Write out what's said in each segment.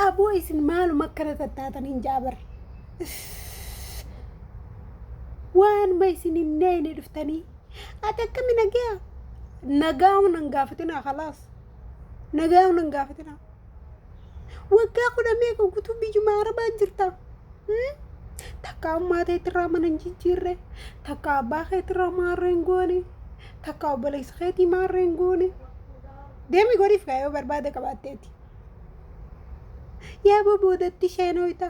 أبوي سن ماله مكنة تاتن جابر وان ما يسن النين رفتني أتكلم من نجاة نجاو ننقافتنا خلاص نجاو ننقافتنا وقاكو نميكو كتب بجمارة بانجرتا takka ammaatee irraa mana hin jirre takka abbaa keetii irraa maarreen goone takka obboleessa keetii maarreen goone deemi godhiif kaayoo barbaade qabaatteeti yaa boboodatti sheenoyta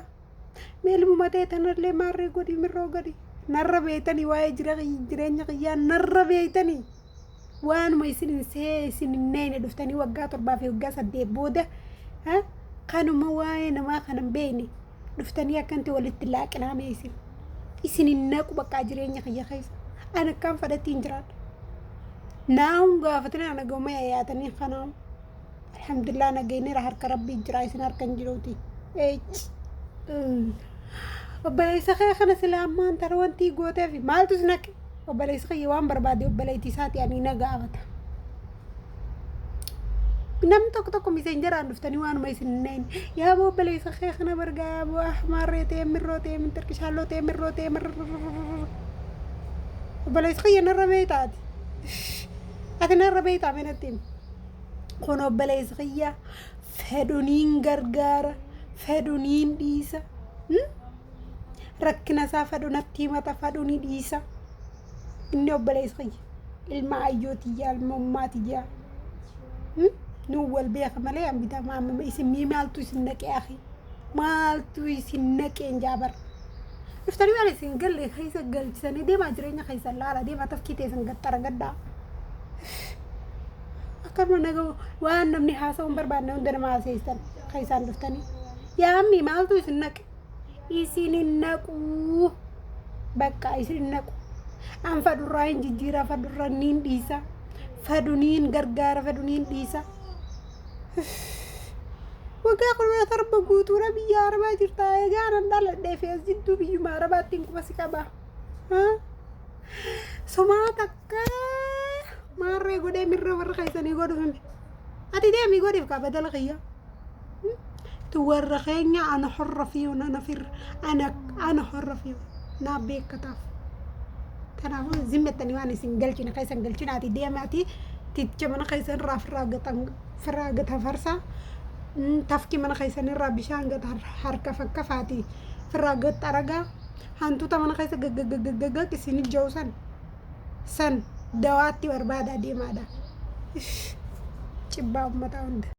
meelmu matee tanallee maarree godhi mirroo godhi narra beeytanii waa'ee jireenya kiyyaa narra beeytanii waanuma isin neene dhuftanii waggaa 7 fi waggaa 8 booda kanuma waa'ee namaa kanan beeyne dhuftanii akkanti walitti laaqinaa meesin isin innaqu bakka jireenya kiyya keessa ana kan fadhatiin jiraadha naawun gaafatanii ana goma yaatanii kanaan alhamdulillah nageenyi harka rabbii jira isin harkan jiruuti obboleessa kee kana silaamaan tara wanti gooteef maaltu sinaqe obboleessa kee waan barbaade obboleetti isaati ani nagaafata nam tokko messengeraan dhuftanii waanuma isin neen yaa obboleessa kee kana bargaa yaa maarreetee mirrootee min tirkishaallootee mirrootee obboleessa kee narra beeytaati ati narra beeytaa menattiin kun obboleessa kee fedhuniin gargaara fedhuniin dhiisa rakkina isaa fedhunatti himata fedhunii dhiisa inni obboleessa kee ilma ayyootii ilma ummaatiyyaa نوّل بيخ ملي أم بيتا ما يسمي مالتو يسنك يا أخي مالتو يسنك إنجابر نفتري على سنقل لي خيسة قل تسني دي ما جرينا خيسة لا دي ما تفكيتي سنقطر قدا أكر ما نجو وأنا مني حاسة بربان ندنا ما سيستن خيسة نفتني يا أمي مالتو يسنك يسننكو بكا يسننكو أم فدراين جديرة فدرانين ديسا فدونين غرغارة فدونين ديسا وقا قلنا تربى قوتورا بيا ربا جرتا يجانا ندالا ديفيز جدو بيو ما ربا تنكو بسيكا با سماتك ماري قدي مرة مرة خيساني قدو فمي أتي ديمي قدي فكا بدل غيا تورخيني أنا حرة فيه ونفر أنا حرة فيه نابيك كتاف تناو زمة تنواني سنجلتنا خيسا نجلتنا أتي ديماتي تتجمعنا خيسا نرا فراغة فرسا تفكي من خيسا نرا بشان حركة فكفاتي فراغة ترغا هانتو تمنا خيسا غغغغغغ كسيني جوسان سن دواتي وربادا ديمادا چباب متاوند